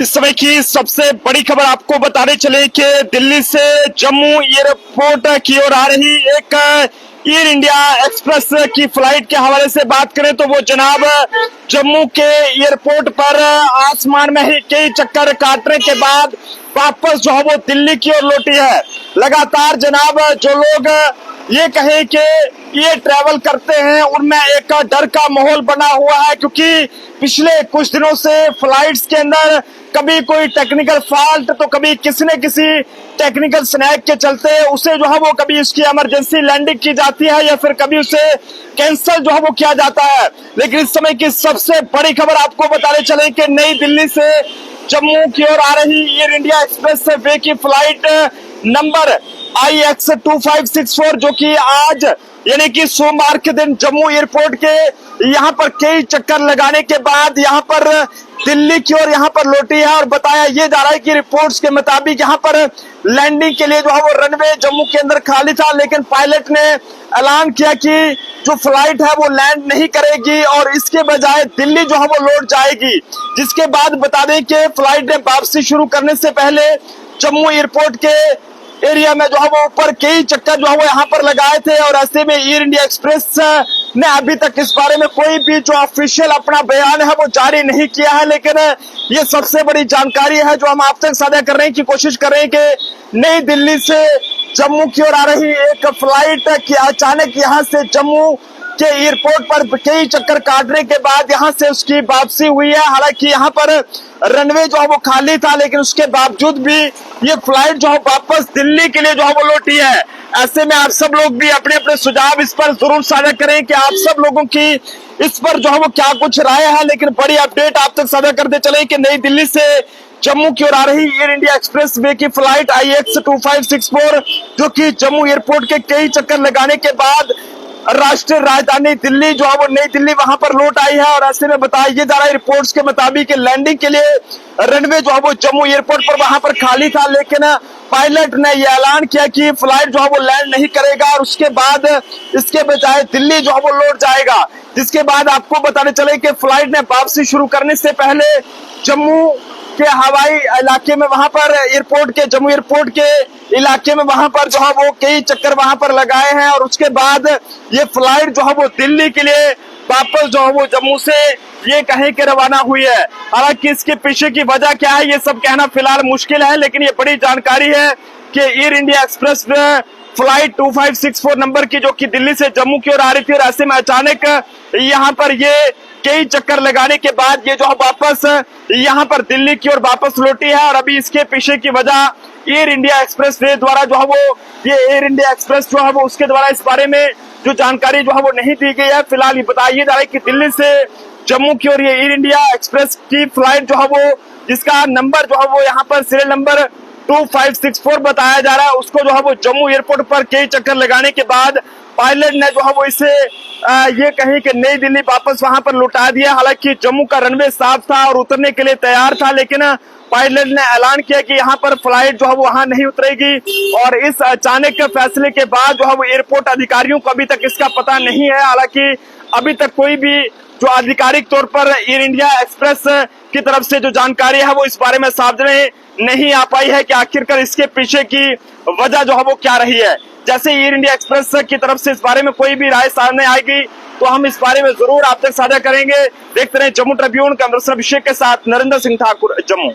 इस समय की सबसे बड़ी खबर आपको बताने चले कि दिल्ली से जम्मू एयरपोर्ट की ओर आ रही एक एयर इंडिया एक्सप्रेस की फ्लाइट के हवाले से बात करें तो वो जनाब जम्मू के एयरपोर्ट पर आसमान में ही कई चक्कर काटने के बाद वापस जो है वो दिल्ली की ओर लौटी है। लगातार जनाब जो लोग ये कहें कि ये ट्रैवल करते हैं उनमें एक डर का माहौल बना हुआ है, क्योंकि पिछले कुछ दिनों से फ्लाइट्स के अंदर कभी कोई टेक्निकल फॉल्ट तो कभी किसी न किसी टेक्निकल स्नैक के चलते उसे जो है वो कभी उसकी इमरजेंसी लैंडिंग की जाती है या फिर कभी उसे कैंसिल जो है वो किया जाता है। लेकिन इस समय की सबसे बड़ी खबर आपको बताने चले कि नई दिल्ली से जम्मू की ओर आ रही एयर इंडिया एक्सप्रेस वे की फ्लाइट नंबर IX2564 जो कि आज यानी कि सोमवार के दिन जम्मू एयरपोर्ट के यहाँ पर कई चक्कर लगाने के बाद यहाँ पर दिल्ली की ओर यहाँ पर लौटी है। और बताया ये जा रहा है कि रिपोर्ट्स के मुताबिक यहाँ पर लैंडिंग के लिए जो है वो रनवे जम्मू के अंदर खाली था, लेकिन पायलट ने ऐलान किया कि जो फ्लाइट है वो लैंड नहीं करेगी और इसके बजाय दिल्ली जो है वो लौट जाएगी। जिसके बाद बता दें कि फ्लाइट ने वापसी शुरू करने से पहले जम्मू एयरपोर्ट के एरिया में जो है वो ऊपर कई चक्कर जो है वो यहाँ पर लगाए थे। और ऐसे में एयर इंडिया एक्सप्रेस ने अभी तक इस बारे में कोई भी जो ऑफिशियल अपना बयान है वो जारी नहीं किया है, लेकिन ये सबसे बड़ी जानकारी है जो हम आप तक साझा कर रहे हैं की कोशिश कर रहे हैं कि नई दिल्ली से जम्मू की ओर आ रही एक फ्लाइट की अचानक यहाँ से जम्मू के एयरपोर्ट पर कई चक्कर काटने के बाद यहाँ से उसकी वापसी हुई है। हालांकि यहाँ पर रनवे जो है वो खाली था, लेकिन उसके बावजूद भी ये फ्लाइट जो है वापस दिल्ली के लिए जो है वो लौटी है। ऐसे में आप सब लोग भी अपने अपने सुझाव इस पर जरूर साझा करें कि आप सब लोगों की इस पर जो है वो क्या कुछ राय है। लेकिन बड़ी अपडेट आप तक साझा करते चले कि नई दिल्ली से जम्मू की ओर आ रही एयर इंडिया एक्सप्रेस वे की फ्लाइट IX2564 जो कि जम्मू एयरपोर्ट के कई चक्कर लगाने के बाद राष्ट्रीय राजधानी दिल्ली जो है वो नई दिल्ली वहां पर लौट आई है। और ऐसे में बताया ये जा रहा है रिपोर्ट्स के मुताबिक लैंडिंग के लिए रनवे जो है वो जम्मू एयरपोर्ट पर वहां पर खाली था, लेकिन पायलट ने यह ऐलान किया कि फ्लाइट जो है वो लैंड नहीं करेगा और उसके बाद इसके बजाय दिल्ली जो है वो लौट जाएगा। जिसके बाद आपको बताने चले कि फ्लाइट ने वापसी शुरू करने से पहले जम्मू के हवाई इलाके में वहां पर एयरपोर्ट के जम्मू एयरपोर्ट के इलाके में वहां पर जो है वो कई चक्कर वहां पर लगाए हैं और उसके बाद ये फ्लाइट जो है वो दिल्ली के लिए वापस जो है वो जम्मू से ये कहीं के रवाना हुई है। हालांकि इसके पीछे की वजह क्या है ये सब कहना फिलहाल मुश्किल है, लेकिन ये बड़ी जानकारी है कि air India express flight 2564 number की जो कि दिल्ली से जम्मू की ओर आ रही थी और ऐसे में अचानक यहाँ पर ये कई चक्कर लगाने के बाद ये जो है वापस यहाँ पर दिल्ली की ओर वापस लौटी है। और अभी इसके पीछे की वजह एयर इंडिया एक्सप्रेस वे द्वारा जो है वो ये एयर इंडिया एक्सप्रेस जो है वो उसके द्वारा इस बारे में जो जानकारी जो है वो नहीं दी गई है। फिलहाल ये बताया जा रहा है कि दिल्ली से जम्मू की ओर ये एयर इंडिया एक्सप्रेस की फ्लाइट जो है वो जिसका नंबर जो है वो यहाँ पर सीरियल नंबर 2564 बताया जा रहा है उसको जो है वो जम्मू एयरपोर्ट पर कई चक्कर लगाने के बाद पायलट ने जो है वो इसे ये कहीं कि नई दिल्ली वापस वहां पर लौटा दिया। हालांकि जम्मू का रनवे साफ था और उतरने के लिए तैयार था, लेकिन पायलट ने ऐलान किया कि यहाँ पर फ्लाइट जो है वो वहां नहीं उतरेगी। और इस अचानक के फैसले के बाद जो है वो एयरपोर्ट अधिकारियों को अभी तक इसका पता नहीं है। हालांकि अभी तक कोई भी जो आधिकारिक तौर पर एयर इंडिया एक्सप्रेस की तरफ से जो जानकारी है वो इस बारे में सामने नहीं आ पाई है कि आखिरकार इसके पीछे की वजह जो है वो क्या रही है। जैसे एयर इंडिया एक्सप्रेस की तरफ से इस बारे में कोई भी राय सामने आएगी तो हम इस बारे में जरूर आप तक साझा करेंगे। देखते रहे जम्मू ट्रिब्यून का अभिषेक के साथ नरेंद्र सिंह ठाकुर, जम्मू।